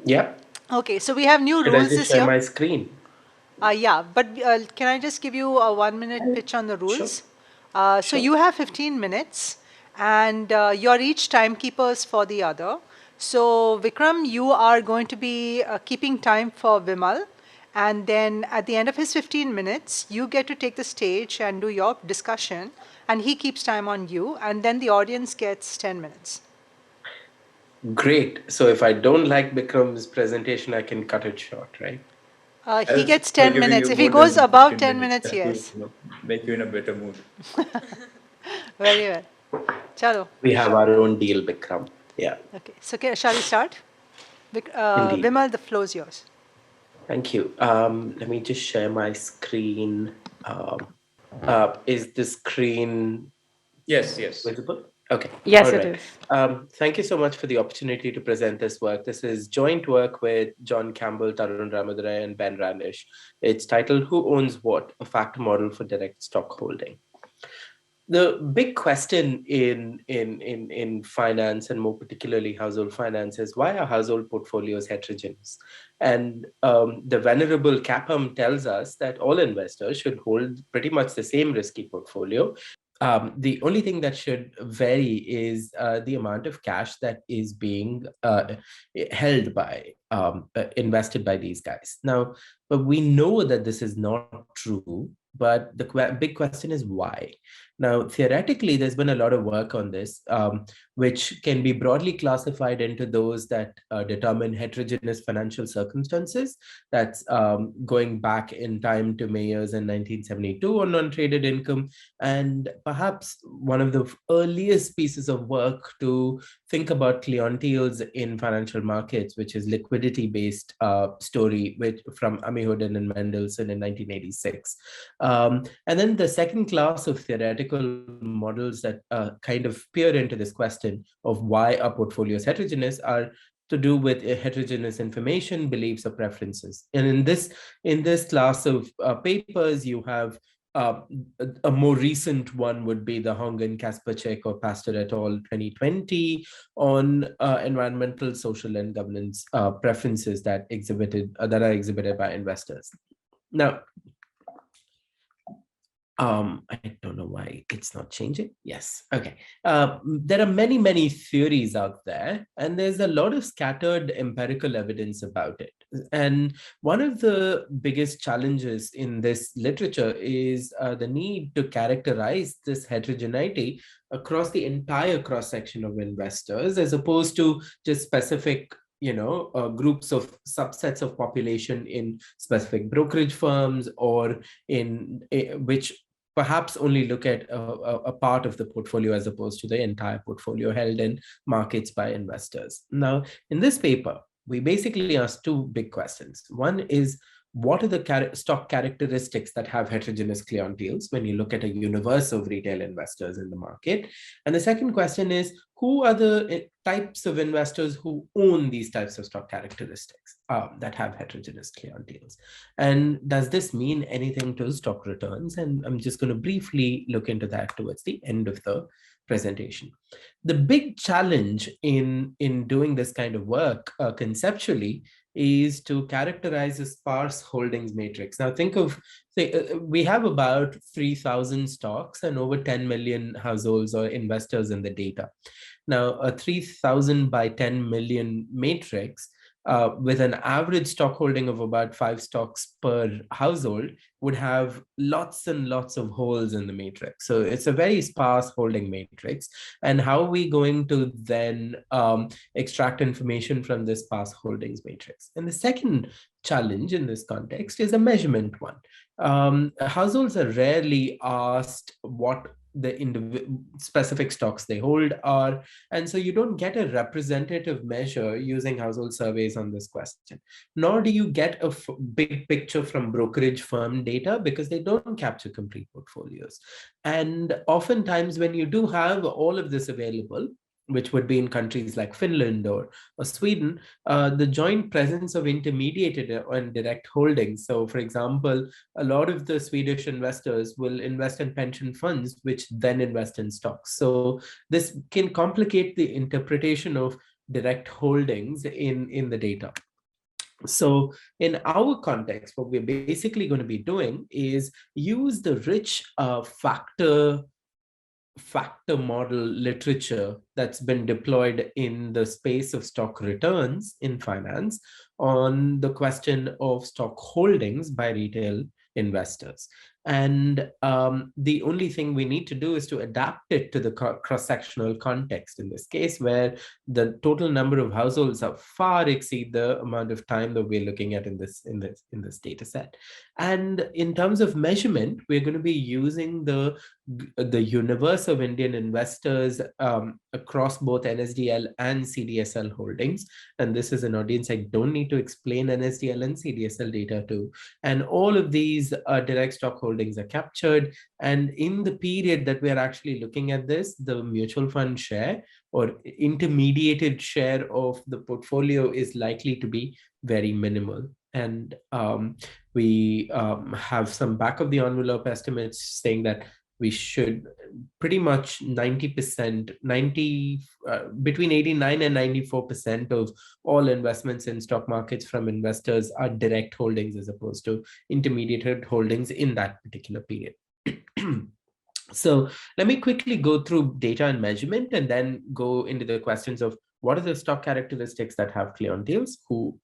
Yeah. Okay, so we have new Should I rules just this share year. my screen? Yeah, but can I just give you a 1 minute pitch on the Sure. rules? So Sure. you have 15 minutes, and you're each timekeepers for the other. So Vikram, you are going to be keeping time for Vimal, and then at the end of his 15 minutes, you get to take the stage and do your discussion, and he keeps time on you, and then the audience gets 10 minutes. Great. So if I don't like Bikram's presentation, I can cut it short, right? He gets By 10 giving minutes. you If he more goes than above 15 10 minutes, minutes, just to yes. make you in a better mood. Very well. Chalo. We have our own deal, Bikram. Yeah, Okay, so shall we start? indeed. Vimal, the floor is yours. Thank you. Let me just share my screen. Is the screen Yes, yes. visible? Okay. All Yes, it right. is. Thank you so much for the opportunity to present this work. This is joint work with John Campbell, Tarun Ramadorai, and Ben Ranish. It's titled Who Owns What? A Factor Model for Direct Stockholding. The big question in finance, and more particularly household finance, is why are household portfolios heterogeneous? And the venerable Capum tells us that all investors should hold pretty much the same risky portfolio. The only thing that should vary is the amount of cash that is being held by invested by these guys. Now, but we know that this is not true. But the big question is why. Now, theoretically, there's been a lot of work on this, which can be broadly classified into those that determine heterogeneous financial circumstances. That's going back in time to Mayer's in 1972 on non-traded income, and perhaps one of the earliest pieces of work to think about clienteles in financial markets, which is liquidity-based story, which from Amihuden and Mendelssohn in 1986. And then the second class of theoretical models that kind of peer into this question of why our portfolios heterogeneous are to do with heterogeneous information, beliefs, or preferences. And in this class of papers, you have uh, a more recent one would be the Hong and Kasperchek or Pastor et al. 2020 on environmental, social, and governance preferences that are exhibited by investors. Now, I don't know why it's not changing. Yes. Okay. There are many theories out there, and there's a lot of scattered empirical evidence about it. And one of the biggest challenges in this literature is the need to characterize this heterogeneity across the entire cross section of investors, as opposed to just specific groups of subsets of population in specific brokerage firms, or in which perhaps only look at a part of the portfolio as opposed to the entire portfolio held in markets by investors. Now, in this paper, we basically ask two big questions. One is, what are the stock characteristics that have heterogeneous clienteles when you look at a universe of retail investors in the market? And the second question is, who are the types of investors who own these types of stock characteristics that have heterogeneous clienteles? And does this mean anything to stock returns? And I'm just going to briefly look into that towards the end of the presentation. The big challenge in doing this kind of work conceptually is to characterize a sparse holdings matrix. Now think of, say, we have about 3,000 stocks and over 10 million households or investors in the data. Now, a 3,000 by 10 million matrix with an average stock holding of about 5 stocks per household would have lots and lots of holes in the matrix. So it's a very sparse holding matrix. And how are we going to then extract information from this sparse holdings matrix? And the second challenge in this context is a measurement one. Households are rarely asked what the specific stocks they hold are, and so you don't get a representative measure using household surveys on this question, nor do you get a big picture from brokerage firm data, because they don't capture complete portfolios. And oftentimes when you do have all of this available, which would be in countries like Finland or Sweden, the joint presence of intermediated and direct holdings. So, for example, a lot of the Swedish investors will invest in pension funds, which then invest in stocks. So this can complicate the interpretation of direct holdings in the data. So in our context, what we're basically going to be doing is use the rich factor model literature that's been deployed in the space of stock returns in finance on the question of stock holdings by retail investors. And the only thing we need to do is to adapt it to the cross-sectional context in this case, where the total number of households are far exceed the amount of time that we're looking at in this data set. And in terms of measurement, we're going to be using the universe of Indian investors across both NSDL and CDSL holdings. And this is an audience I don't need to explain NSDL and CDSL data to. And all of these direct stock holdings are captured. And in the period that we're actually looking at this, the mutual fund share or intermediated share of the portfolio is likely to be very minimal. And we have some back of the envelope estimates saying that we should pretty much 90%, between 89 and 94% of all investments in stock markets from investors are direct holdings as opposed to intermediated holdings in that particular period. So let me quickly go through data and measurement and then go into the questions of what are the stock characteristics that have clienteles, who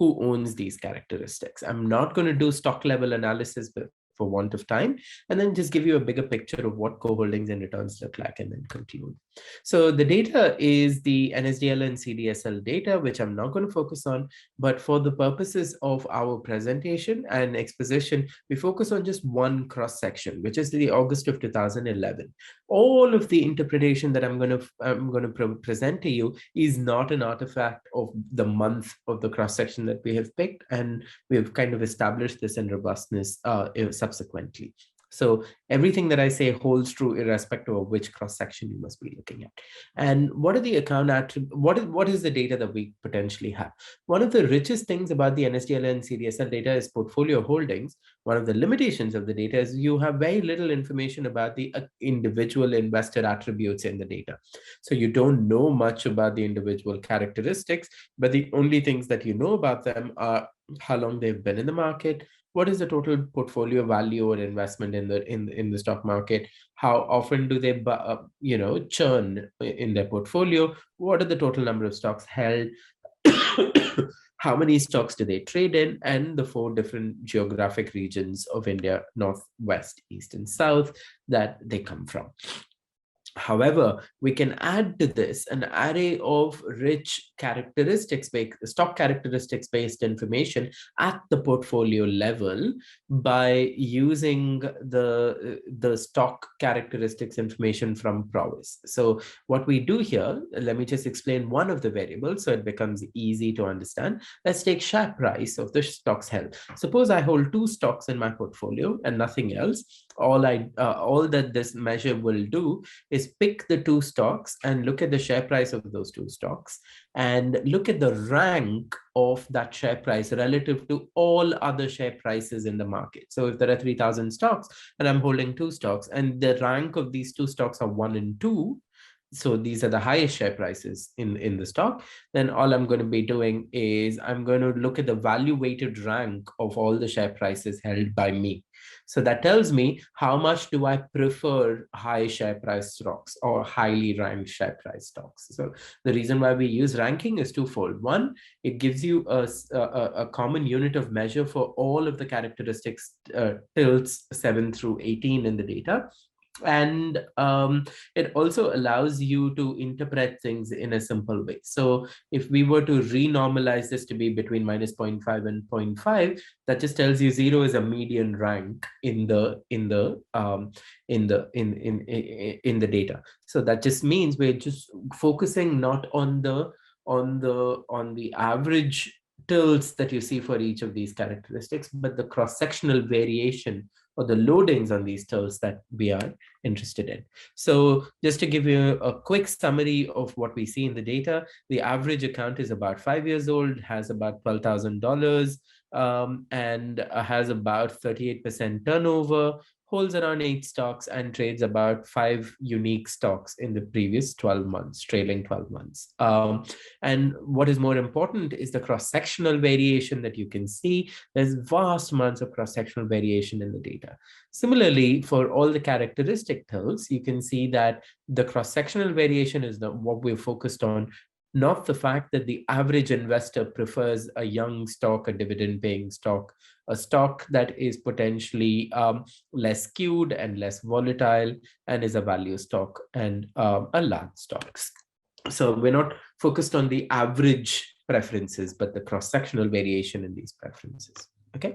owns these characteristics. I'm not going to do stock level analysis for want of time, and then just give you a bigger picture of what co-holdings and returns look like and then conclude. So the data is the NSDL and CDSL data, which I'm not going to focus on, but for the purposes of our presentation and exposition, we focus on just one cross-section, which is the August of 2011. All of the interpretation that I'm going to present to you is not an artifact of the month of the cross-section that we have picked, and we have kind of established this in robustness subsequently. So everything that I say holds true irrespective of which cross-section you must be looking at. And what are the account attributes? What is the data that we potentially have? One of the richest things about the NSDL and CDSL data is portfolio holdings. One of the limitations of the data is you have very little information about the individual investor attributes in the data. So you don't know much about the individual characteristics, but the only things that you know about them are how long they've been in the market, what is the total portfolio value or investment in the stock market, how often do they churn in their portfolio, what are the total number of stocks held, how many stocks do they trade in, and the 4 different geographic regions of India, north, west, east, and south, that they come from. However, we can add to this an array of rich stock characteristics based information at the portfolio level by using the stock characteristics information from Prowess. So what we do here, let me just explain one of the variables so it becomes easy to understand. Let's take share price of the stocks held. Suppose I hold 2 stocks in my portfolio and nothing else. All that this measure will do is pick the 2 stocks and look at the share price of those 2 stocks and look at the rank of that share price relative to all other share prices in the market. So if there are 3,000 stocks and I'm holding 2 stocks and the rank of these 2 stocks are 1 and 2, so these are the highest share prices in the stock, then all I'm going to be doing is I'm going to look at the value weighted rank of all the share prices held by me. So that tells me how much do I prefer high share price stocks or highly ranked share price stocks. So the reason why we use ranking is twofold. One, it gives you a common unit of measure for all of the characteristics tilts 7 through 18 in the data. And it also allows you to interpret things in a simple way. So if we were to renormalize this to be between minus 0.5 and 0.5, that just tells you 0 is a median rank in the data. So that just means we're just focusing not on the average tilts that you see for each of these characteristics, but the cross-sectional variation or the loadings on these tilts that we are interested in. So just to give you a quick summary of what we see in the data, the average account is about 5 years old, has about $12,000, and has about 38% turnover, holds around 8 stocks and trades about 5 unique stocks in the previous 12 months, trailing 12 months. And what is more important is the cross-sectional variation that you can see. There's vast amounts of cross-sectional variation in the data. Similarly, for all the characteristic terms, you can see that the cross-sectional variation is what we're focused on, not the fact that the average investor prefers a young stock, a dividend-paying stock, a stock that is potentially less skewed and less volatile and is a value stock and a large stock. So we're not focused on the average preferences, but the cross-sectional variation in these preferences. Okay.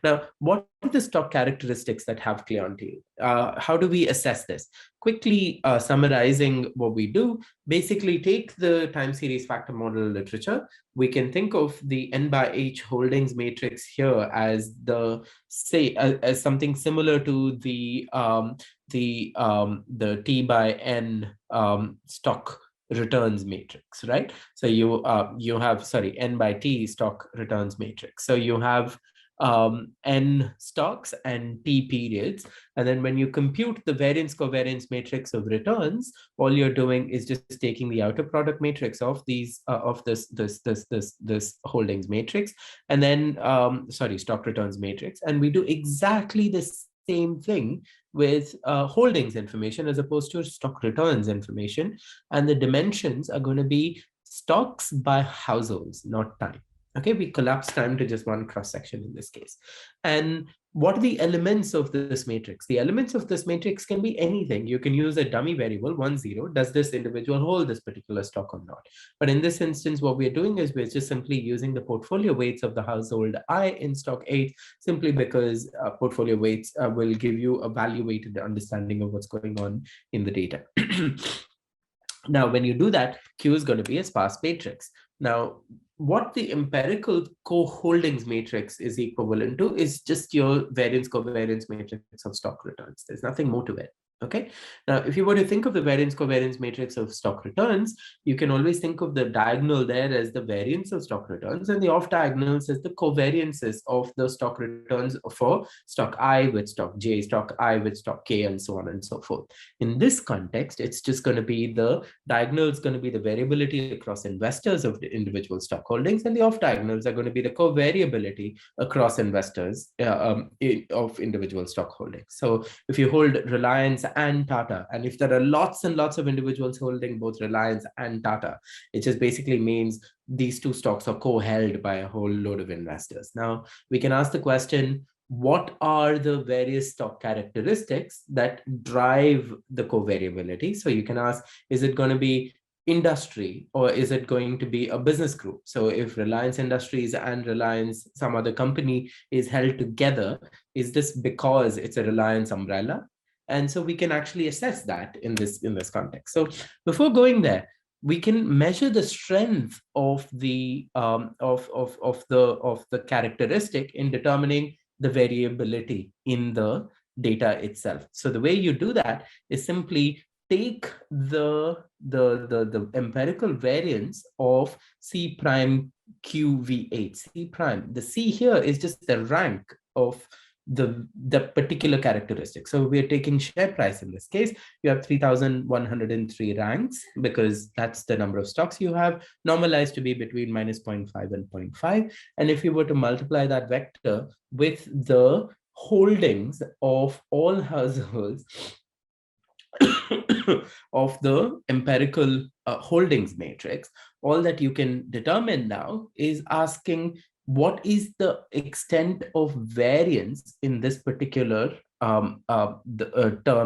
Now, what are the stock characteristics that have clientele? How do we assess this? Quickly summarizing what we do, basically take the time series factor model literature. We can think of the N by H holdings matrix here as as something similar to the T by N stock returns matrix, right? So you have, sorry, N by T stock returns matrix. So you have N stocks and T periods. And then when you compute the variance covariance matrix of returns, all you're doing is just taking the outer product matrix of these of this holdings matrix, and then stock returns matrix. And we do exactly the same thing with holdings information as opposed to stock returns information. And the dimensions are going to be stocks by households, not time. Okay, we collapse time to just one cross-section in this case. And what are the elements of this matrix? The elements of this matrix can be anything. You can use a dummy variable, 1, 0. Does this individual hold this particular stock or not? But in this instance, what we're doing is we're just simply using the portfolio weights of the household I in stock 8, simply because portfolio weights will give you a value-weighted understanding of what's going on in the data. Now, when you do that, Q is going to be a sparse matrix. Now, what the empirical co-holdings matrix is equivalent to is just your variance covariance matrix of stock returns. There's nothing more to it. Okay. Now, if you were to think of the variance covariance matrix of stock returns, you can always think of the diagonal there as the variance of stock returns and the off diagonals as the covariances of the stock returns for stock I with stock J, stock I with stock K, and so on and so forth. In this context, it's just going to be the diagonal is going to be the variability across investors of the individual stock holdings, and the off diagonals are going to be the covariability across investors of individual stock holdings. So if you hold Reliance and Tata, and if there are lots and lots of individuals holding both Reliance and Tata, it just basically means these two stocks are co-held by a whole load of investors. Now, we can ask the question, what are the various stock characteristics that drive the covariability? So you can ask, is it going to be industry or is it going to be a business group? So if Reliance Industries and Reliance, some other company, is held together, is this because it's a Reliance umbrella? And so we can actually assess that in this context. So before going there, we can measure the strength of the characteristic in determining the variability in the data itself. So the way you do that is simply take the empirical variance of C prime QV8. C prime, the C here is just the rank of the particular characteristic. So we're taking share price in this case. You have 3,103 ranks because that's the number of stocks you have, normalized to be between minus 0.5 and 0.5. And if you were to multiply that vector with the holdings of all households of the empirical holdings matrix, all that you can determine now is asking, what is the extent of variance in this particular term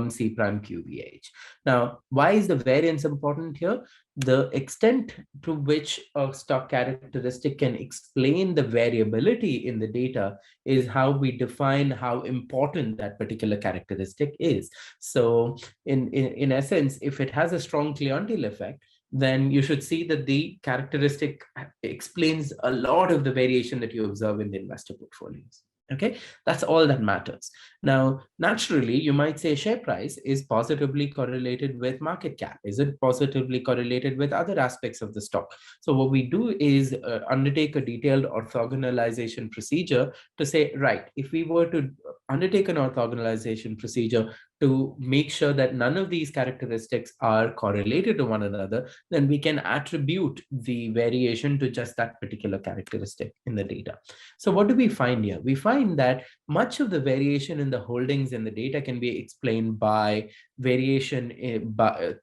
C prime QVH? Now, why is the variance important here? The extent to which a stock characteristic can explain the variability in the data is how we define how important that particular characteristic is. So in essence, if it has a strong clientele effect, then you should see that the characteristic explains a lot of the variation that you observe in the investor portfolios. Okay, that's all that matters. Now, naturally, you might say share price is positively correlated with market cap. Is it positively correlated with other aspects of the stock? So what we do is undertake a detailed orthogonalization procedure to say, right, if we were to undertake an orthogonalization procedure to make sure that none of these characteristics are correlated to one another, then we can attribute the variation to just that particular characteristic in the data. So what do we find here? We find that much of the variation in the holdings in the data can be explained by variation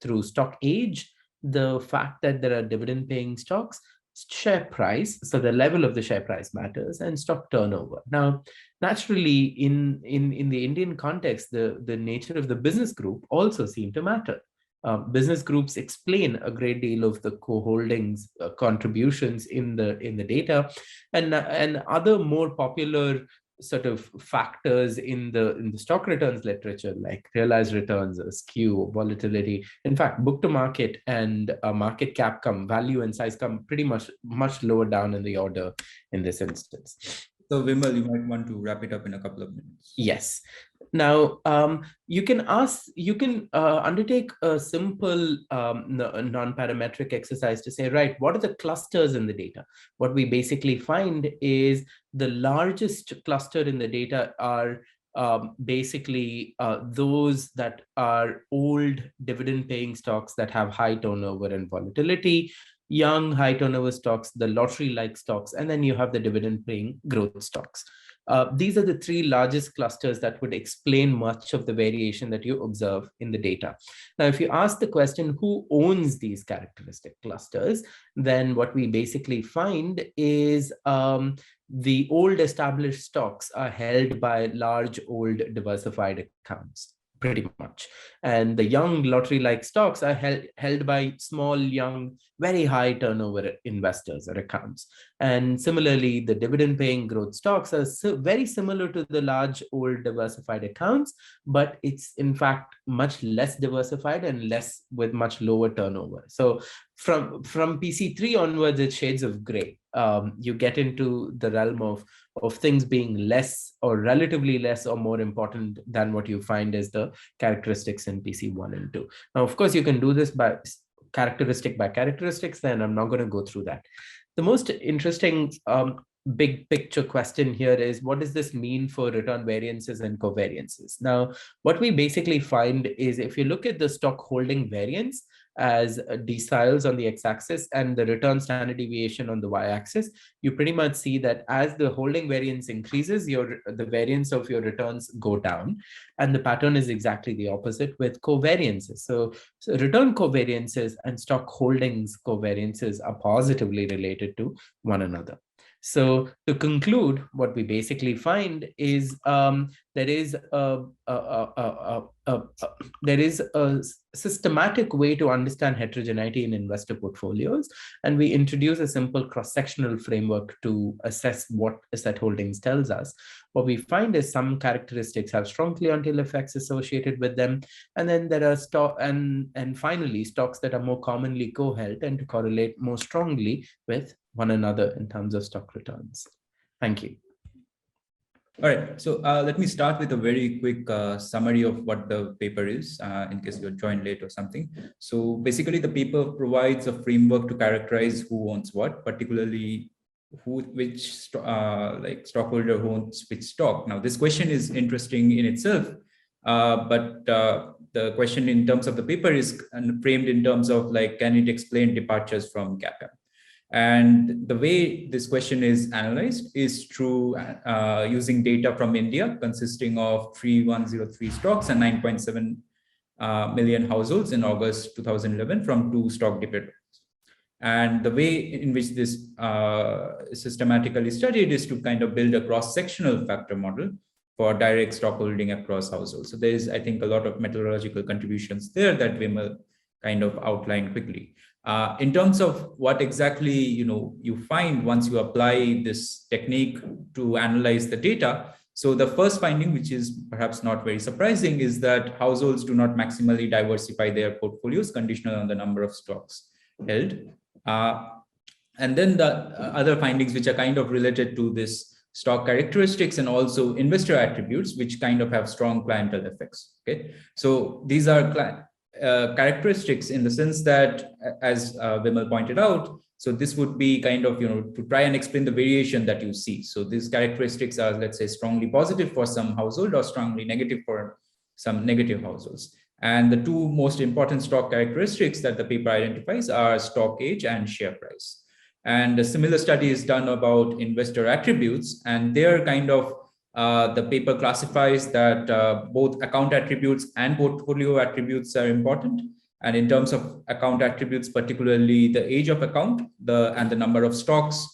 through stock age, the fact that there are dividend paying stocks, share price, so the level of the share price matters, and stock turnover. Now, naturally, in the Indian context, the nature of the business group also seem to matter. Business groups explain a great deal of the co-holdings contributions in the data, and other more popular sort of factors in the stock returns literature, like realized returns, skew, volatility. In fact, book to market and market cap come, value and size come pretty much lower down in the order in this instance. So Vimal, you might want to wrap it up in a couple of minutes. Yes. Now, you can undertake a simple non-parametric exercise to say, right, what are the clusters in the data? What we basically find is the largest cluster in the data are basically those that are old dividend paying stocks that have high turnover and volatility, young high turnover stocks, the lottery-like stocks, and then you have the dividend paying growth stocks. These are the three largest clusters that would explain much of the variation that you observe in the data. Now, if you ask the question, who owns these characteristic clusters, then what we basically find is the old established stocks are held by large, old, diversified accounts, pretty much. And the young lottery-like stocks are held by small, young, very high turnover investors or accounts. And similarly, the dividend-paying growth stocks are very similar to the large, old, diversified accounts, but it's in fact much less diversified and less with much lower turnover. So from PC3 onwards, it's shades of gray. You get into the realm of things being less or relatively less or more important than what you find as the characteristics in PC1 and 2. Now, of course, you can do this by characteristics, then I'm not going to go through that. The most interesting big picture question here is, what does this mean for return variances and covariances? Now, what we basically find is, if you look at the stock holding variance as deciles on the x-axis and the return standard deviation on the y-axis, you pretty much see that as the holding variance increases, the variance of your returns go down. And the pattern is exactly the opposite with covariances. So return covariances and stock holdings covariances are positively related to one another. So to conclude, what we basically find is there is a systematic way to understand heterogeneity in investor portfolios, and we introduce a simple cross-sectional framework to assess what asset holdings tells us. What we find is some characteristics have strong clientele effects associated with them, and then there are and finally stocks that are more commonly co-held tend to correlate more strongly with one another in terms of stock returns. Thank you. All right, so let me start with a very quick summary of what the paper is, in case you're joined late or something. So basically, the paper provides a framework to characterize who owns what, particularly which stockholder owns which stock. Now, this question is interesting in itself, but the question in terms of the paper is framed in terms of like, can it explain departures from CAPM? And the way this question is analyzed is through using data from India, consisting of 3103 stocks and 9.7 million households in August 2011 from 2 stock depositories. And the way in which this systematically studied is to kind of build a cross-sectional factor model for direct stockholding across households. So there is, I think, a lot of methodological contributions there that Vimal kind of outlined quickly. In terms of what exactly you find once you apply this technique to analyze the data. So the first finding, which is perhaps not very surprising, is that households do not maximally diversify their portfolios conditional on the number of stocks held. And then the other findings, which are kind of related to this stock characteristics and also investor attributes, which kind of have strong clientele effects. Okay, so these are characteristics in the sense that, as Vimal pointed out, so this would be kind of, to try and explain the variation that you see. So these characteristics are, let's say, strongly positive for some household or strongly negative for some negative households. And the two most important stock characteristics that the paper identifies are stock age and share price. And a similar study is done about investor attributes, and they're kind of the paper classifies that both account attributes and portfolio attributes are important. And in terms of account attributes, particularly the age of account and the number of stocks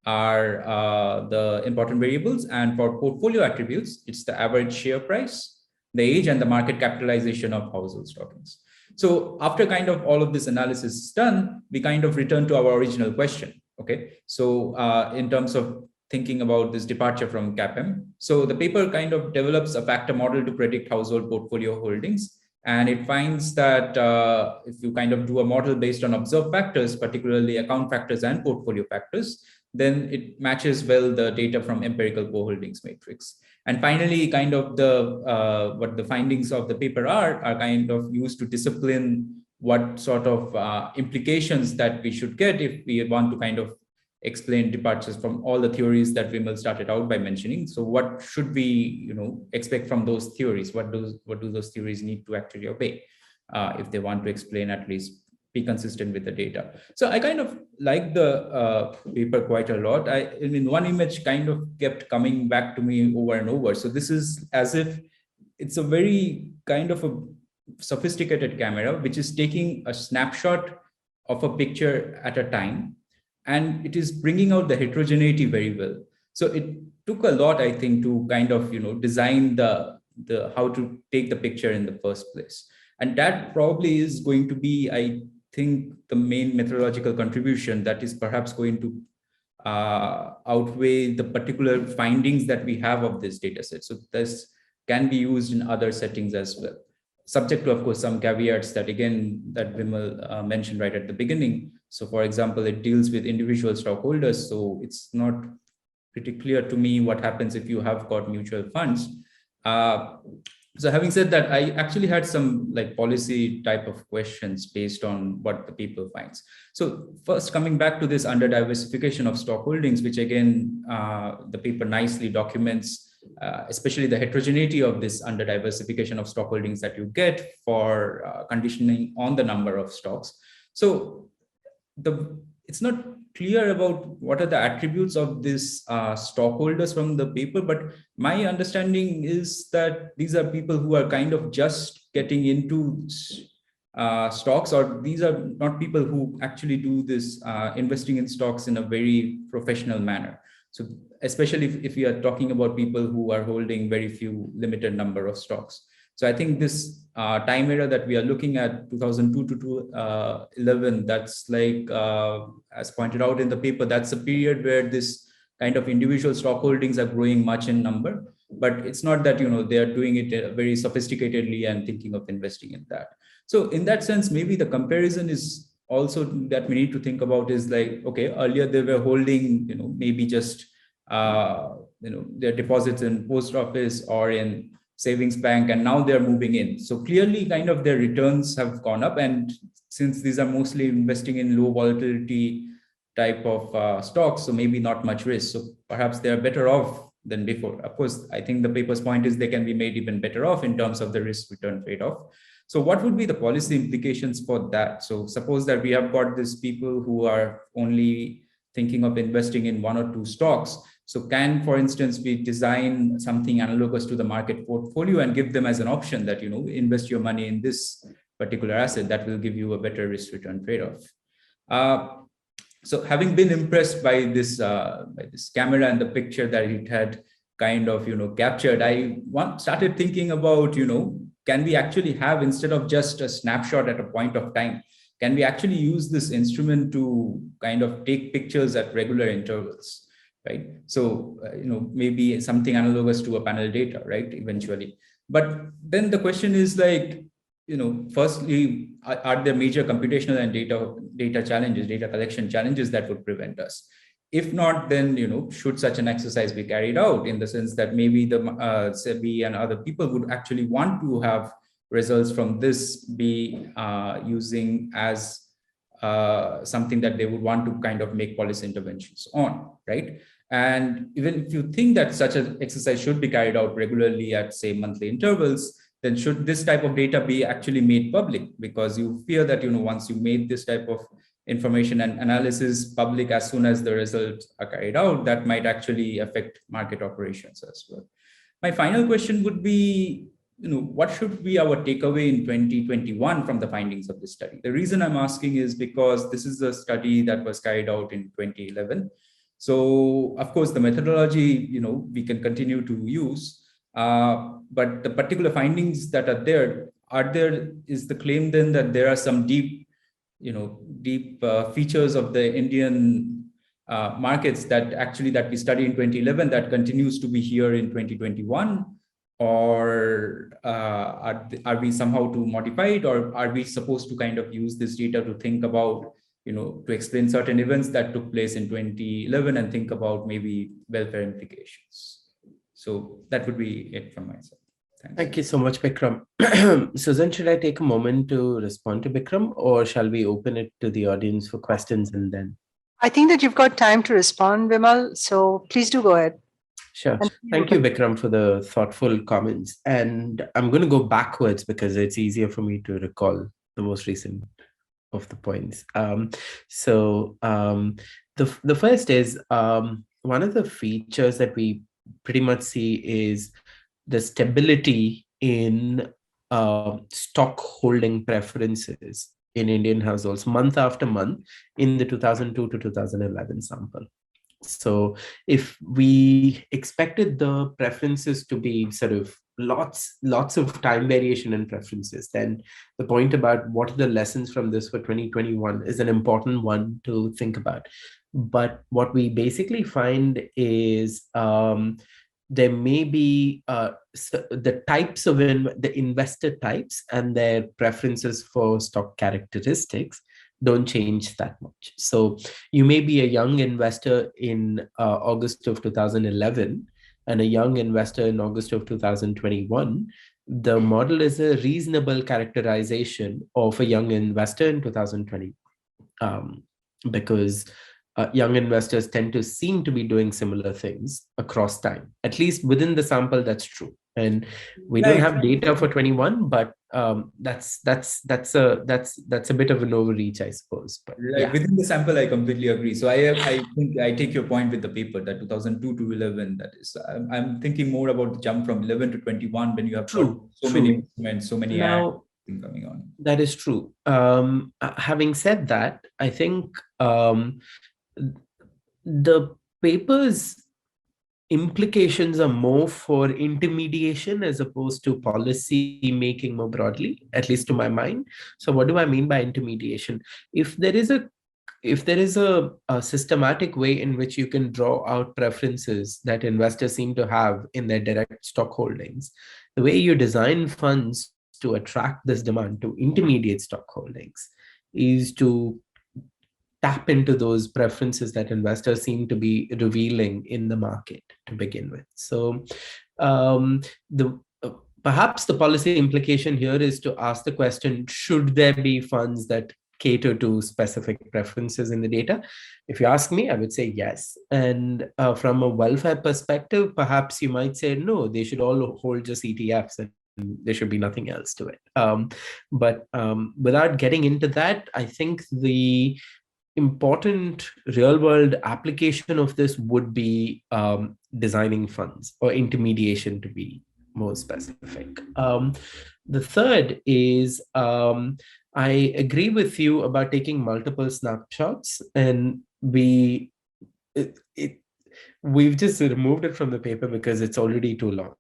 are the important variables. And for portfolio attributes, it's the average share price, the age, and the market capitalization of household stockings. So after kind of all of this analysis is done, we kind of return to our original question. Okay, so in terms of thinking about this departure from CAPM, so the paper kind of develops a factor model to predict household portfolio holdings. And it finds that if you kind of do a model based on observed factors, particularly account factors and portfolio factors, then it matches well the data from empirical co-holdings matrix. And finally, kind of what the findings of the paper are kind of used to discipline what sort of implications that we should get if we want to kind of explain departures from all the theories that Vimal started out by mentioning. So what should we, expect from those theories? What do those theories need to actually obey if they want to explain, at least be consistent with the data? So I kind of like the paper quite a lot. I mean, one image kind of kept coming back to me over and over. So this is as if it's a very kind of a sophisticated camera, which is taking a snapshot of a picture at a time, and it is bringing out the heterogeneity very well. So it took a lot, I think, to kind of, design the how to take the picture in the first place. And that probably is going to be, I think, the main methodological contribution that is perhaps going to outweigh the particular findings that we have of this data set. So this can be used in other settings as well, subject to, of course, some caveats that, again, that Vimal mentioned right at the beginning. So for example, it deals with individual stockholders. So it's not pretty clear to me what happens if you have got mutual funds. So having said that, I actually had some like policy type of questions based on what the paper finds. So first, coming back to this under diversification of stock holdings, which again, the paper nicely documents, especially the heterogeneity of this under diversification of stock holdings that you get for conditioning on the number of stocks. So it's not clear about what are the attributes of these stockholders from the paper, but my understanding is that these are people who are kind of just getting into stocks, or these are not people who actually do this investing in stocks in a very professional manner. So especially if we are talking about people who are holding very few limited number of stocks. So I think this time era that we are looking at, 2002 to 2011, that's like, as pointed out in the paper, that's a period where this kind of individual stock holdings are growing much in number, but it's not that, they are doing it very sophisticatedly and thinking of investing in that. So in that sense, maybe the comparison is also that we need to think about is like, okay, earlier they were holding, maybe just, their deposits in post office or in savings bank, and now they're moving in. So clearly kind of their returns have gone up. And since these are mostly investing in low volatility type of stocks, so maybe not much risk. So perhaps they're better off than before. Of course, I think the paper's point is they can be made even better off in terms of the risk return trade-off. So what would be the policy implications for that? So suppose that we have got these people who are only thinking of investing in one or two stocks. So can, for instance, we design something analogous to the market portfolio and give them as an option that, invest your money in this particular asset that will give you a better risk return trade-off. So having been impressed by this camera and the picture that it had kind of, captured, I started thinking about, can we actually have, instead of just a snapshot at a point of time, can we actually use this instrument to kind of take pictures at regular intervals? Right. So, maybe something analogous to a panel data, right, eventually. But then the question is like, firstly, are there major computational and data challenges, data collection challenges that would prevent us? If not, then should such an exercise be carried out, in the sense that maybe the SEBI and other people would actually want to have results from this be using as something that they would want to kind of make policy interventions on, right? And even if you think that such an exercise should be carried out regularly at, say, monthly intervals, then should this type of data be actually made public? Because you fear that once you made this type of information and analysis public as soon as the results are carried out, that might actually affect market operations as well. My final question would be, what should be our takeaway in 2021 from the findings of this study? The reason I'm asking is because this is a study that was carried out in 2011. So, of course, the methodology, we can continue to use, but the particular findings that are there, is the claim then that there are some deep features of the Indian markets that we studied in 2011 that continues to be here in 2021? Or are we somehow to modify it, or are we supposed to kind of use this data to think about, to explain certain events that took place in 2011 and think about maybe welfare implications? So that would be it from my side. Thanks. Thank you so much, Bikram. Susan, should I take a moment to respond to Bikram, or shall we open it to the audience for questions and then? I think that you've got time to respond, Vimal, so please do go ahead. Sure. Thank you, Bikram, for the thoughtful comments. And I'm going to go backwards because it's easier for me to recall the most recent of the points. The first is one of the features that we pretty much see is the stability in stock holding preferences in Indian households month after month in the 2002 to 2011 sample. So if we expected the preferences to be sort of lots of time variation in preferences, then the point about what are the lessons from this for 2021 is an important one to think about. But what we basically find is there may be the types of the investor types and their preferences for stock characteristics don't change that much. So you may be a young investor in August of 2011 and a young investor in August of 2021. The model is a reasonable characterization of a young investor in 2020 because young investors tend to seem to be doing similar things across time, at least within the sample. That's true. And we don't have data for 21, but that's a bit of an overreach, I suppose. But within the sample, I completely agree. So I think I take your point with the paper that 2002 to 11. That is, I'm thinking more about the jump from 11 to 21 when you have many instruments, so many ads coming on. That is true. Having said that, I think the paper's implications are more for intermediation as opposed to policy making more broadly, at least to my mind. So what do I mean by intermediation? If there is a systematic way in which you can draw out preferences that investors seem to have in their direct stock holdings, the way you design funds to attract this demand to intermediate stock holdings is to tap into those preferences that investors seem to be revealing in the market to begin with. So perhaps the policy implication here is to ask the question, should there be funds that cater to specific preferences in the data? If you ask me, I would say yes. And from a welfare perspective, perhaps you might say, no, they should all hold just ETFs and there should be nothing else to it. But without getting into that, I think the important real-world application of this would be designing funds or intermediation, to be more specific. The third is I agree with you about taking multiple snapshots, and we've just removed it from the paper because it's already too long.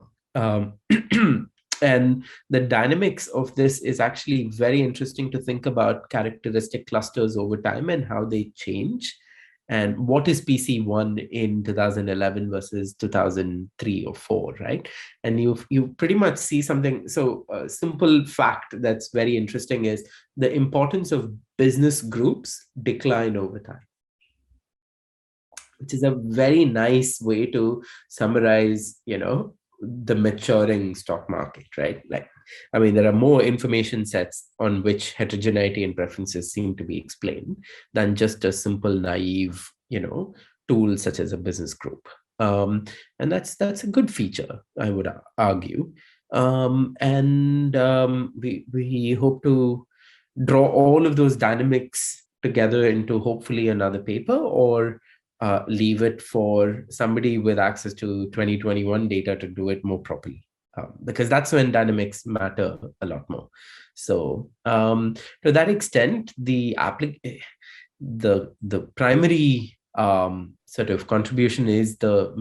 And the dynamics of this is actually very interesting to think about characteristic clusters over time and how they change. And what is PC1 in 2011 versus 2003 or 4, right? And you pretty much see something. So a simple fact that's very interesting is the importance of business groups decline over time. which is a very nice way to summarize, the maturing stock market, right? Like, I mean, there are more information sets on which heterogeneity and preferences seem to be explained than just a simple naive, tool such as a business group. And that's a good feature, I would argue. And we hope to draw all of those dynamics together into hopefully another paper, or leave it for somebody with access to 2021 data to do it more properly, because that's when dynamics matter a lot more. So to that extent, the primary sort of contribution is the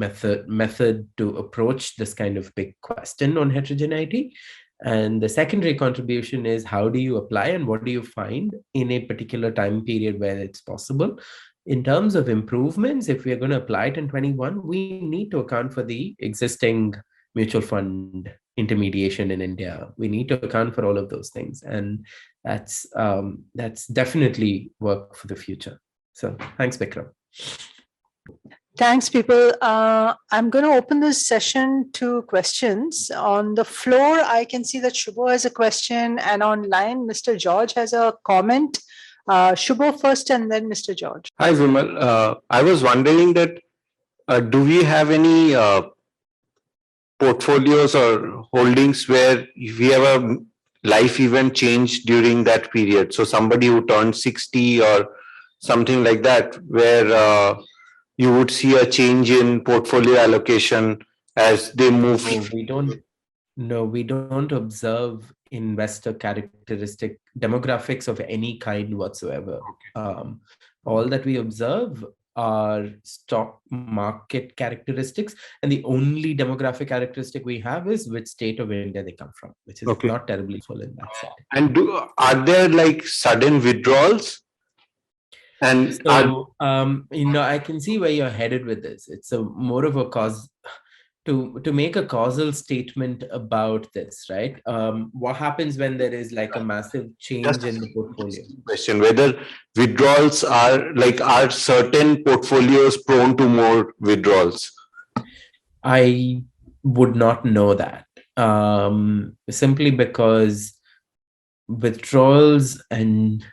method to approach this kind of big question on heterogeneity. And the secondary contribution is how do you apply and what do you find in a particular time period where it's possible. In terms of improvements, if we're going to apply it in 21, we need to account for the existing mutual fund intermediation in India. We need to account for all of those things. And that's definitely work for the future. So thanks, Bikram. Thanks, people. I'm going to open this session to questions. On the floor, I can see that Shubho has a question, and online, Mr. George has a comment. Shubho first, and then Mr. George. Hi, Vimal. I was wondering that do we have any portfolios or holdings where we have a life event change during that period? So somebody who turned 60 or something like that, where you would see a change in portfolio allocation as they move. We don't observe investor characteristic demographics of any kind whatsoever. Okay. All that we observe are stock market characteristics, and the only demographic characteristic we have is which state of India they come from, which is not terribly full in that setting. And are there like sudden withdrawals? And so, I can see where you're headed with this. It's more of a cause to make a causal statement about this, right? What happens when there is like a massive change in the portfolio? Question whether withdrawals are certain portfolios prone to more withdrawals? I would not know that, simply because withdrawals and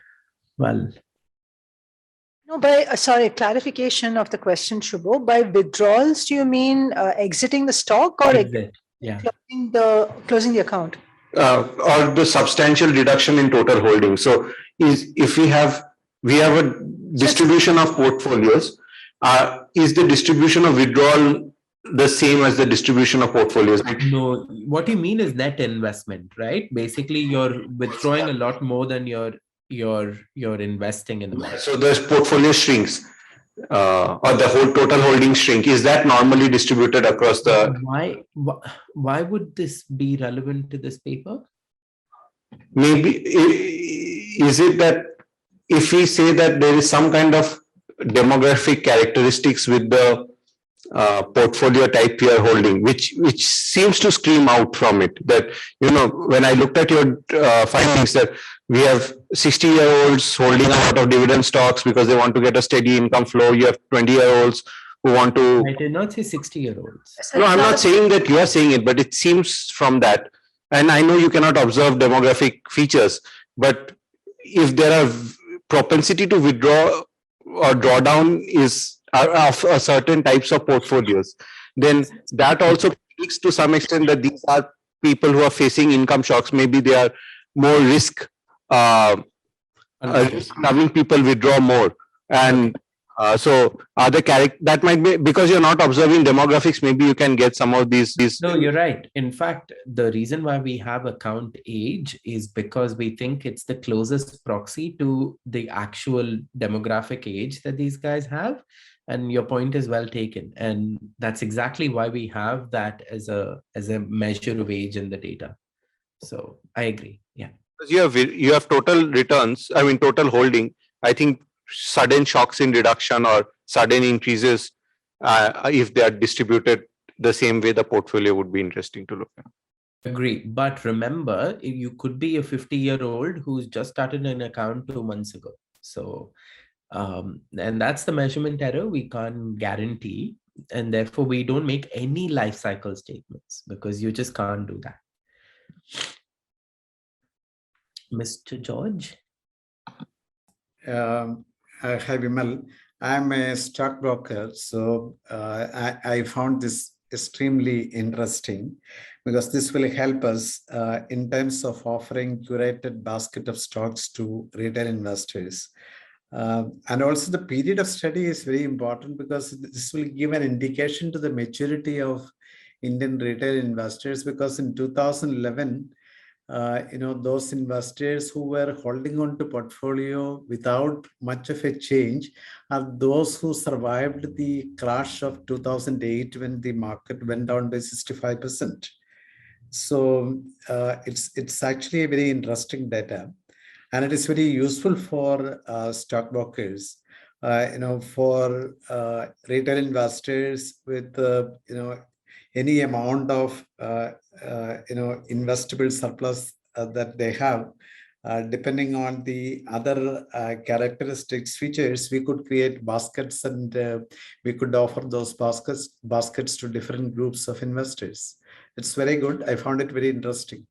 No, sorry, clarification of the question, Shubho. By withdrawals, do you mean exiting the stock or closing the account? Or the substantial reduction in total holding. So if we have a distribution of portfolios, is the distribution of withdrawal the same as the distribution of portfolios? No, what you mean is net investment, right? Basically, you're withdrawing a lot more than you're investing in the market. So the portfolio shrinks, or the whole total holding shrink. Is that normally distributed across the? Why would this be relevant to this paper? Maybe is it that if we say that there is some kind of demographic characteristics with the portfolio type we are holding, which seems to scream out from it, that when I looked at your findings, that we have 60-year-olds holding a lot of dividend stocks because they want to get a steady income flow. You have 20-year-olds who want to. I did not say 60-year-olds. No, I'm not saying that you are saying it, but it seems from that. And I know you cannot observe demographic features, but if there are propensity to withdraw or drawdown is of certain types of portfolios, then that also speaks to some extent that these are people who are facing income shocks. Maybe they are more risk having people withdraw more. And so other that might be because you're not observing demographics. Maybe you can get some of these. No, you're right. In fact, the reason why we have account age is because we think it's the closest proxy to the actual demographic age that these guys have. And your point is well taken. And that's exactly why we have that as a measure of age in the data. So I agree. Yeah. You have total returns. I mean, total holding. I think sudden shocks in reduction or sudden increases, if they are distributed the same way, the portfolio would be interesting to look at. Agree. But remember, you could be a 50-year-old who's just started an account 2 months ago. So And that's the measurement error we can't guarantee. And therefore, we don't make any life cycle statements because you just can't do that. Mr. George? Hi, Vimal. I'm a stockbroker, so I found this extremely interesting because this will help us in terms of offering curated basket of stocks to retail investors. And also the period of study is very important because this will give an indication to the maturity of Indian retail investors, because in 2011, those investors who were holding on to portfolio without much of a change are those who survived the crash of 2008 when the market went down by 65%. So it's actually a very interesting data, and it is very useful for stockbrokers. For retail investors with any amount of investable surplus that they have, depending on the other characteristics, features, we could create baskets, and we could offer those baskets to different groups of investors. It's very good. I found it very interesting.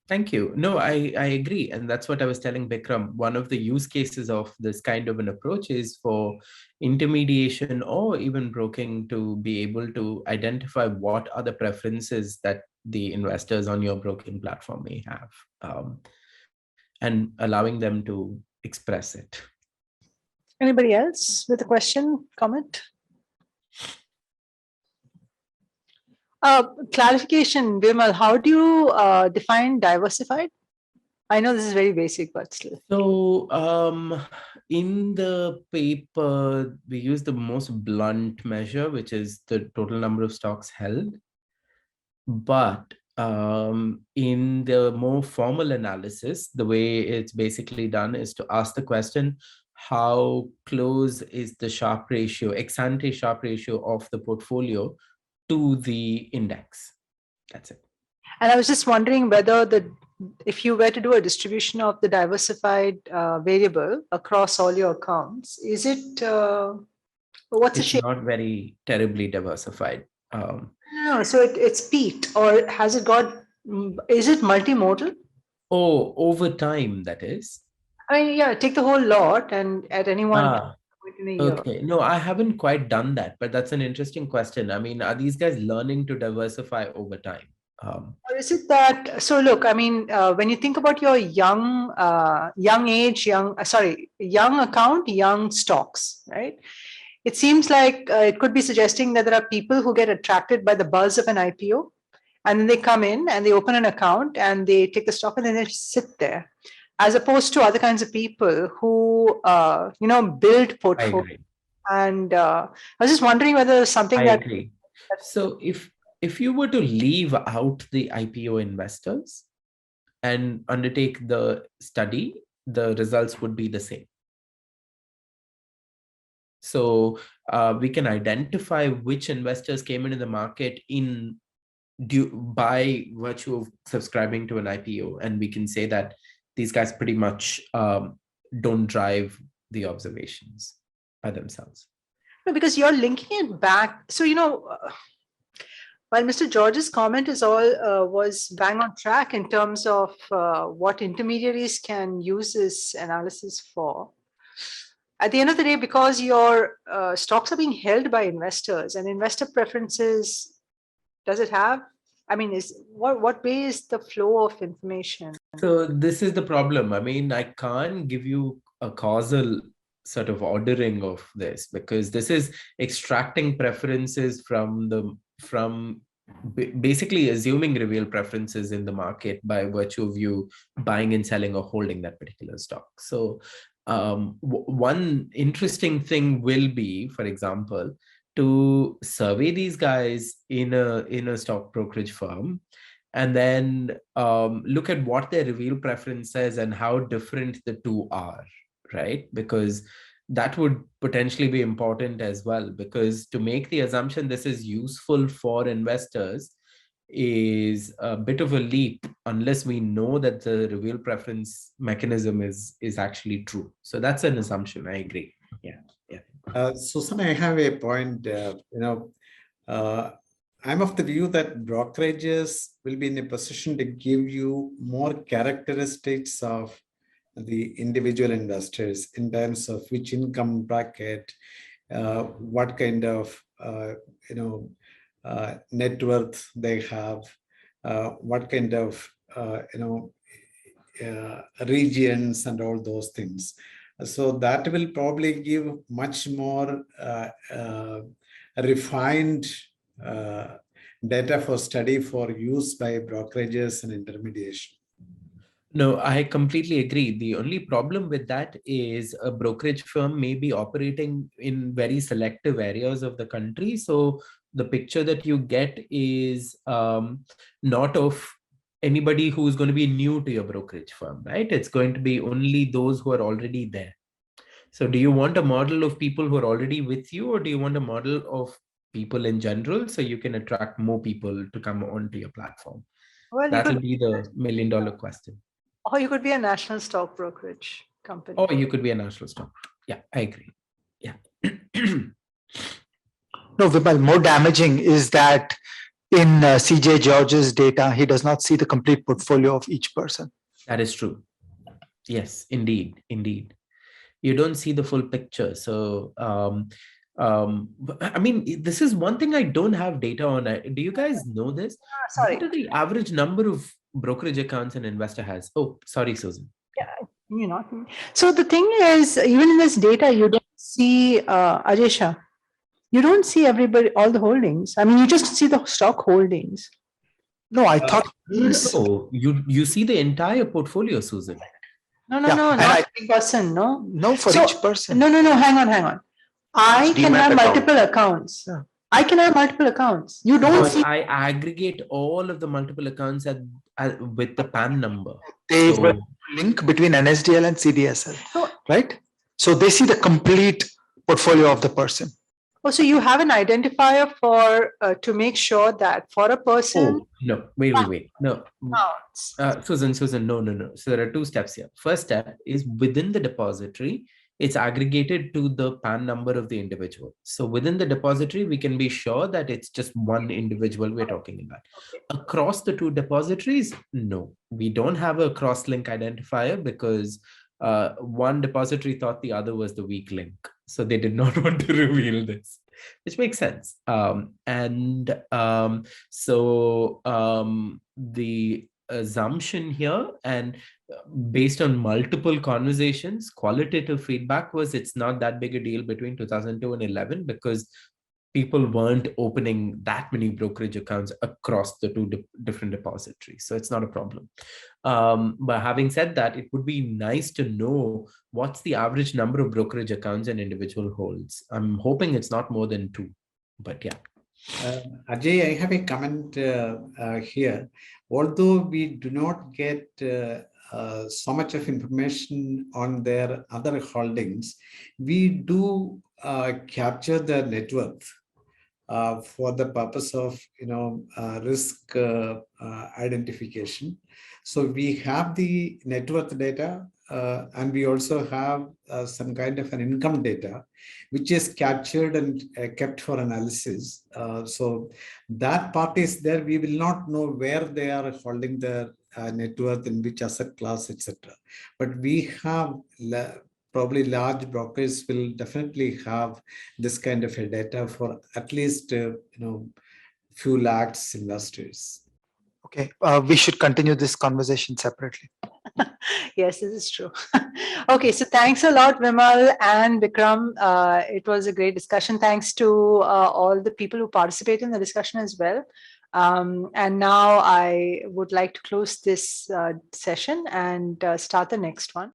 Thank you. No, I agree. And that's what I was telling Bikram. One of the use cases of this kind of an approach is for intermediation or even broking to be able to identify what are the preferences that the investors on your broking platform may have, and allowing them to express it. Anybody else with a question, comment? Clarification, Vimal, how do you define diversified? I know this is very basic, but still. So in the paper, we use the most blunt measure, which is the total number of stocks held. But in the more formal analysis, the way it's basically done is to ask the question, how close is the Sharpe ratio, ex-ante Sharpe ratio of the portfolio to the index? That's it. And I was just wondering whether if you were to do a distribution of the diversified variable across all your accounts, is it, what's the shape? It's not very terribly diversified. No, so it's peaked, or has it got, is it multimodal? Oh, over time, that is. I mean, yeah, take the whole lot and at any one point in a year. Okay. No, I haven't quite done that, but that's an interesting question. I mean, are these guys learning to diversify over time? Or is it that, so look, I mean, when you think about your young account, young stocks, right? It seems like it could be suggesting that there are people who get attracted by the buzz of an IPO, and then they come in and they open an account and they take the stock and then they sit there, as opposed to other kinds of people who, build portfolio. I agree. And I was just wondering whether something I agree. So if you were to leave out the IPO investors and undertake the study, the results would be the same. So we can identify which investors came into the market by virtue of subscribing to an IPO, and we can say that these guys pretty much don't drive the observations by themselves. No, because you're linking it back. So, while Mr. George's comment is was bang on track in terms of what intermediaries can use this analysis for, at the end of the day, because your stocks are being held by investors and investor preferences, does it have? I mean, what way is the flow of information? So this is the problem. I mean, I can't give you a causal sort of ordering of this, because this is extracting preferences from basically assuming reveal preferences in the market by virtue of you buying and selling or holding that particular stock. So one interesting thing will be, for example, to survey these guys in a stock brokerage firm, and then look at what their reveal preference says and how different the two are, right? Because that would potentially be important as well, because to make the assumption this is useful for investors is a bit of a leap unless we know that the reveal preference mechanism is actually true. So that's an assumption. I agree. Susan, I have a point. I'm of the view that brokerages will be in a position to give you more characteristics of the individual investors in terms of which income bracket, what kind of net worth they have, what kind of regions and all those things. So that will probably give much more refined data for study for use by brokerages and intermediation. No, I completely agree. The only problem with that is a brokerage firm may be operating in very selective areas of the country. So the picture that you get is not of anybody who's going to be new to your brokerage firm, right? It's going to be only those who are already there. So do you want a model of people who are already with you, or do you want a model of people in general so you can attract more people to come onto your platform? Well, That'll be the $1 million question. Or you could be a national stock brokerage company. Or you could be a national stock. Yeah, I agree. Yeah. No, Vimal, more damaging is that in CJ George's data, he does not see the complete portfolio of each person. That is true. Yes, indeed. Indeed. You don't see the full picture. So, I mean, this is one thing I don't have data on. Do you guys know this? Sorry. What are the average number of brokerage accounts an investor has? Oh, sorry, Susan. Yeah, you know. So the thing is, even in this data, you don't see Ajesha. You don't see everybody, all the holdings. I mean, you just see the stock holdings. No, I thought No, you see the entire portfolio, Susan. No, Yeah, not and each person, no. no for So- each person. No, hang on. I can Demat have account. multiple accounts. Yeah. I can have multiple accounts. You don't But see. I aggregate all of the multiple accounts with the PAN number. They So- will link between NSDL and CDSL, So- right? So they see the complete portfolio of the person. Oh, so you have an identifier for to make sure that for a person Oh, no, wait. No, counts. Susan, no. So there are two steps here. First step is within the depository, it's aggregated to the PAN number of the individual. So within the depository, we can be sure that it's just one individual we're talking about. Across the two depositories, no, we don't have a cross-link identifier because one depository thought the other was the weak link. So they did not want to reveal this, which makes sense. The assumption here, and based on multiple conversations, qualitative feedback was it's not that big a deal between 2002 and 11 because people weren't opening that many brokerage accounts across the two different depositories. So it's not a problem. But having said that, it would be nice to know what's the average number of brokerage accounts an individual holds. I'm hoping it's not more than 2, but yeah. Ajay, I have a comment here. Although we do not get so much of information on their other holdings, we do capture the net worth for the purpose of risk identification. So we have the net worth data, and we also have some kind of an income data, which is captured and kept for analysis. So that part is there. We will not know where they are holding their net worth, in which asset class, etc. But we have probably large brokers will definitely have this kind of a data for at least few lakhs investors. Okay, we should continue this conversation separately. Yes, this is true. Okay, so thanks a lot, Vimal and Bikram. It was a great discussion. Thanks to all the people who participated in the discussion as well. And now I would like to close this session and start the next one.